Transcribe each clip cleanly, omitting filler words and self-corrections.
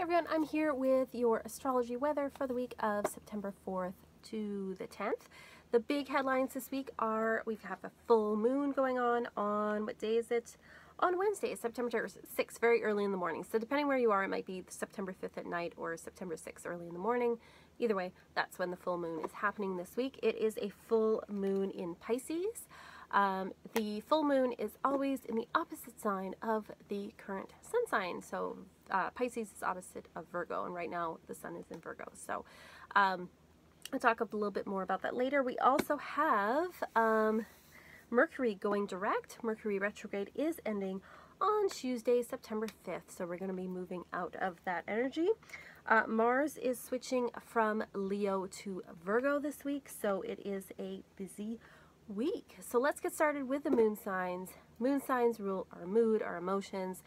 everyone, I'm here with your astrology weather for the week of September 4th to the 10th. The big headlines this week are we have a full moon going on what day is it? On Wednesday, September 6th, very early in the morning. So depending where you are, it might be September 5th at night or September 6th early in the morning. Either way, that's when the full moon is happening this week. It is a full moon in Pisces. The full moon is always in the opposite sign of the current sun sign. So Pisces is opposite of Virgo, and right now the sun is in Virgo. So I'll talk a little bit more about that later. We also have Mercury going direct. Mercury retrograde is ending on Tuesday, September 5th. So we're going to be moving out of that energy. Mars is switching from Leo to Virgo this week, so it is a busy week. So let's get started with the moon signs. Moon signs rule our mood, our emotions.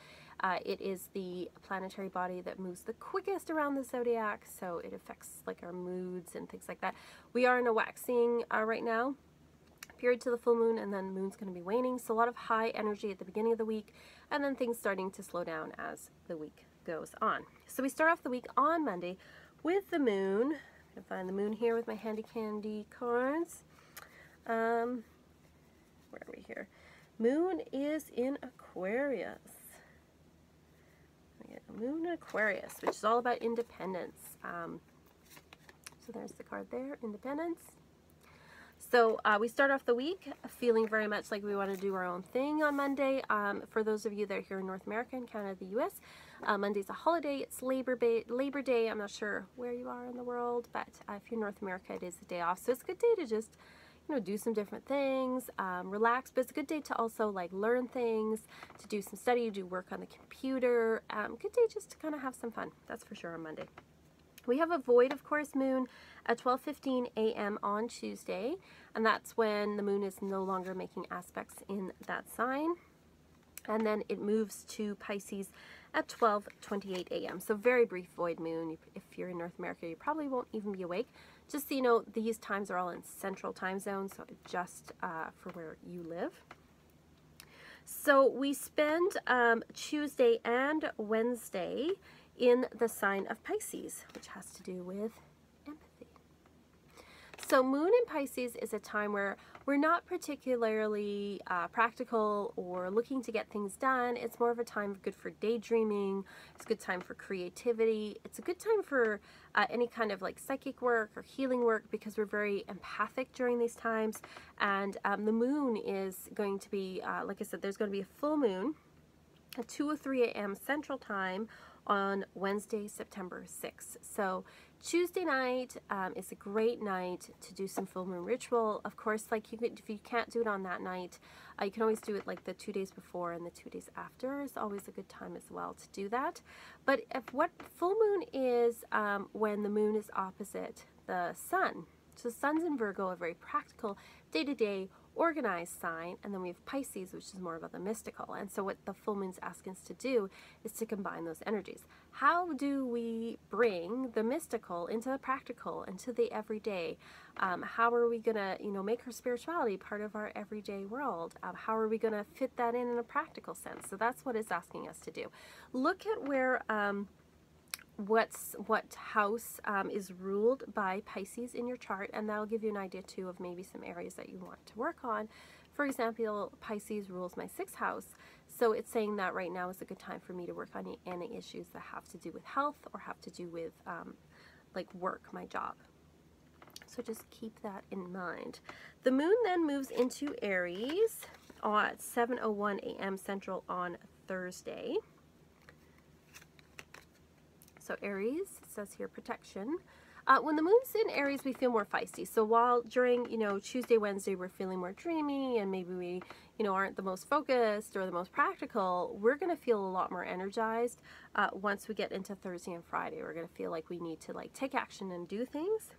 It is the planetary body that moves the quickest around the zodiac, so it affects like our moods and things like that. We are in a waxing right now, period to the full moon, and then the moon's going to be waning, so a lot of high energy at the beginning of the week, and then things starting to slow down as the week goes on. So we start off the week on Monday with the moon. I'm going to find the moon here with my handy candy cards. Where are we here? Moon is in Aquarius. We get Moon in Aquarius, which is all about independence. So there's the card there, independence. So we start off the week feeling very much like we want to do our own thing on Monday. For those of you that are here in North America and Canada, the US, Monday's a holiday. It's Labor Day. I'm not sure where you are in the world, but if you're in North America, it is a day off. So it's a good day to just, you know, do some different things, relax, but it's a good day to also like learn things, to do some study, do work on the computer. Good day just to kind of have some fun. That's for sure on Monday. We have a void, of course, moon at 12:15 a.m. on Tuesday, and that's when the moon is no longer making aspects in that sign. And then it moves to Pisces at 12:28 a.m. So very brief void moon. If you're in North America, you probably won't even be awake. Just so you know, these times are all in central time zones, so just for where you live. So we spend Tuesday and Wednesday in the sign of Pisces, which has to do with empathy. So moon in Pisces is a time where we're not particularly practical or looking to get things done. It's more of a time good for daydreaming. It's a good time for creativity. It's a good time for any kind of like psychic work or healing work, because we're very empathic during these times. And the moon is going to be, like I said, there's going to be a full moon at 2:03 a.m. Central Time on Wednesday, September 6th. So Tuesday night is a great night to do some full moon ritual. Of course, like if you can't do it on that night, you can always do it like the 2 days before and the 2 days after is always a good time as well to do that. But what full moon is when the moon is opposite the sun. So the sun's in Virgo, a very practical, day-to-day, organized sign, and then we have Pisces, which is more about the mystical. And so what the full moon's asking us to do is to combine those energies. How do we bring the mystical into the practical, into the everyday? How are we gonna, you know, make our spirituality part of our everyday world? How are we gonna fit that in a practical sense? So that's what it's asking us to do. Look at where what house is ruled by Pisces in your chart, and that'll give you an idea too of maybe some areas that you want to work on. For example, Pisces rules my 6th house, so it's saying that right now is a good time for me to work on any issues that have to do with health or have to do with like work, my job. So just keep that in mind. The moon then moves into Aries at 7:01 a.m. Central on Thursday. So Aries, it says here protection. When the moon's in Aries, we feel more feisty. So while during, you know, Tuesday, Wednesday, we're feeling more dreamy and maybe we, you know, aren't the most focused or the most practical, we're going to feel a lot more energized once we get into Thursday and Friday. We're going to feel like we need to like take action and do things.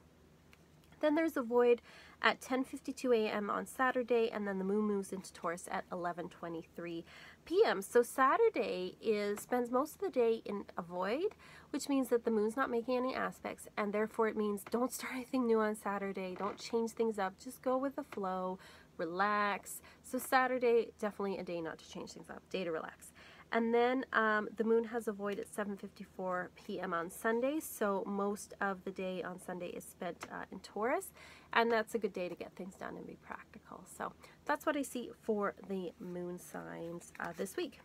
Then there's a void at 10:52 a.m. on Saturday, and then the moon moves into Taurus at 11:23 p.m. So Saturday spends most of the day in a void, which means that the moon's not making any aspects, and therefore it means don't start anything new on Saturday, don't change things up, just go with the flow, relax. So Saturday, definitely a day not to change things up, day to relax. And then the moon has a void at 7:54 p.m. on Sunday, so most of the day on Sunday is spent in Taurus, and that's a good day to get things done and be practical. So that's what I see for the moon signs this week.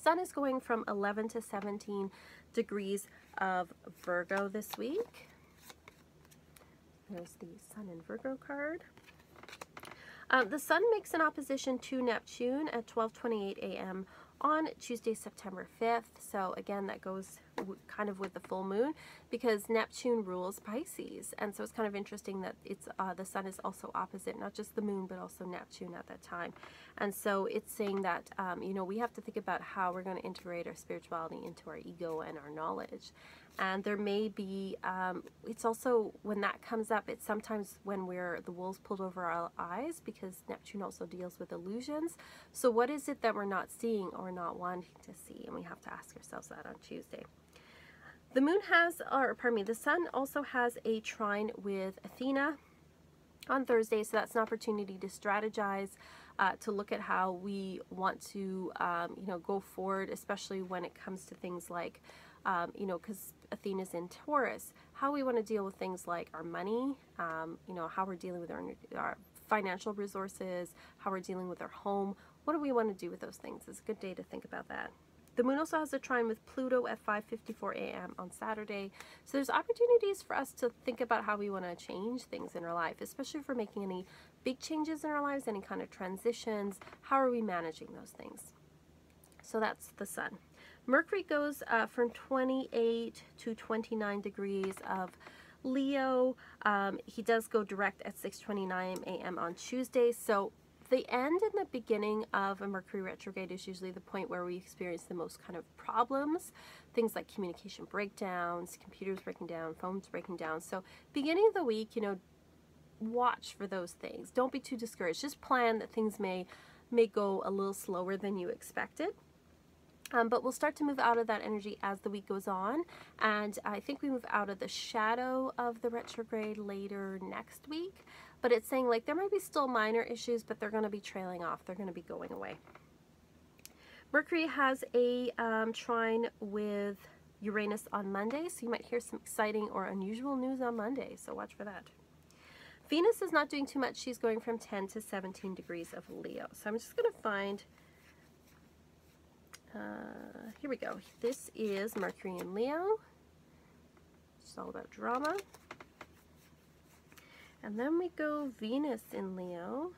Sun is going from 11 to 17 degrees of Virgo this week. There's the Sun in Virgo card. The Sun makes an opposition to Neptune at 12:28 a.m. on Tuesday, September 5th. So again, that goes kind of with the full moon because Neptune rules Pisces. And so it's kind of interesting that it's the Sun is also opposite, not just the moon, but also Neptune at that time. And so it's saying that, you know, we have to think about how we're going to integrate our spirituality into our ego and our knowledge. And there may be, it's also, when that comes up, it's sometimes when the wool's pulled over our eyes because Neptune also deals with illusions. So what is it that we're not seeing or not wanting to see? And we have to ask ourselves that on Tuesday. The moon has, or pardon me, the Sun also has a trine with Athena on Thursday. So that's an opportunity to strategize, to look at how we want to, you know, go forward, especially when it comes to things like, you know, because Athena's in Taurus, how we want to deal with things like our money, you know, how we're dealing with our financial resources, how we're dealing with our home. What do we want to do with those things? It's a good day to think about that. The moon also has a trine with Pluto at 5:54 a.m. on Saturday. So there's opportunities for us to think about how we want to change things in our life, especially if we're making any big changes in our lives, any kind of transitions. How are we managing those things? So that's the Sun. Mercury goes from 28 to 29 degrees of Leo. He does go direct at 6:29 a.m. on Tuesday. So the end and the beginning of a Mercury retrograde is usually the point where we experience the most kind of problems. Things like communication breakdowns, computers breaking down, phones breaking down. So beginning of the week, you know, watch for those things. Don't be too discouraged. Just plan that things may go a little slower than you expected. But we'll start to move out of that energy as the week goes on. And I think we move out of the shadow of the retrograde later next week. But it's saying like there might be still minor issues, but they're going to be trailing off. They're going to be going away. Mercury has a trine with Uranus on Monday. So you might hear some exciting or unusual news on Monday. So watch for that. Venus is not doing too much. She's going from 10 to 17 degrees of Leo. So I'm just going to find... here we go. This is Mercury in Leo. It's all about drama. And then we go Venus in Leo,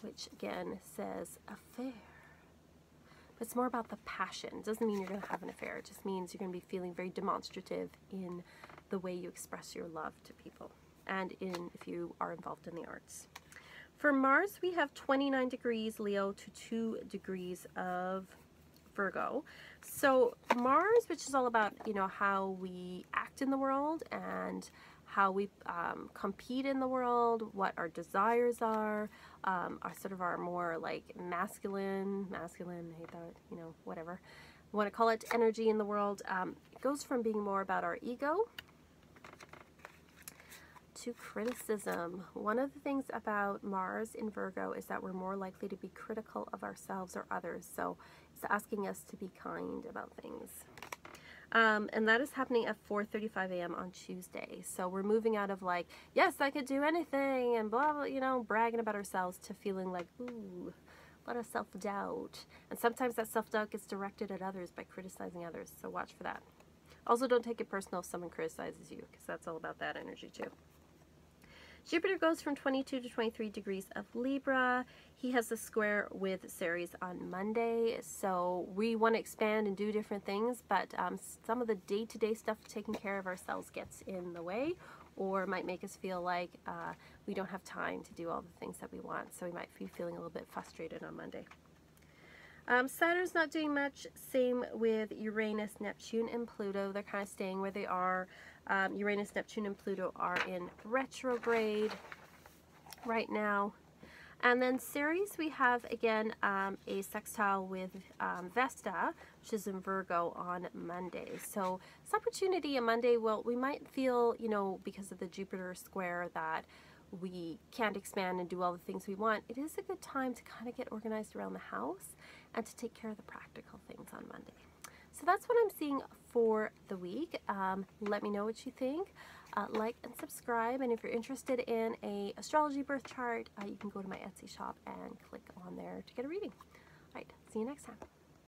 which again says affair. But it's more about the passion. It doesn't mean you're going to have an affair. It just means you're going to be feeling very demonstrative in the way you express your love to people and if you are involved in the arts. For Mars, we have 29 degrees Leo to 2 degrees of Virgo. So Mars, which is all about, you know, how we act in the world and how we compete in the world, what our desires are sort of our more like masculine, I hate that, you know, whatever you want to call it, energy in the world. It goes from being more about our ego to criticism. One of the things about Mars in Virgo is that we're more likely to be critical of ourselves or others. So it's asking us to be kind about things. And that is happening at 4:35 a.m. on Tuesday. So we're moving out of like, yes, I could do anything and blah, blah, you know, bragging about ourselves to feeling like, ooh, a lot of self-doubt. And sometimes that self-doubt gets directed at others by criticizing others. So watch for that. Also, don't take it personal if someone criticizes you, because that's all about that energy too. Jupiter goes from 22 to 23 degrees of Libra. He has a square with Ceres on Monday. So we want to expand and do different things, but some of the day-to-day stuff taking care of ourselves gets in the way, or might make us feel like we don't have time to do all the things that we want. So we might be feeling a little bit frustrated on Monday. Saturn's not doing much. Same with Uranus, Neptune, and Pluto. They're kind of staying where they are. Uranus, Neptune, and Pluto are in retrograde right now. And then Ceres, we have again a sextile with Vesta, which is in Virgo on Monday. So this opportunity on Monday, well, we might feel, you know, because of the Jupiter square, that we can't expand and do all the things we want, it is a good time to kind of get organized around the house and to take care of the practical things on Monday. So that's what I'm seeing for the week. Let me know what you think. Like and subscribe, and if you're interested in a astrology birth chart, you can go to my Etsy shop and click on there to get a reading. All right, see you next time.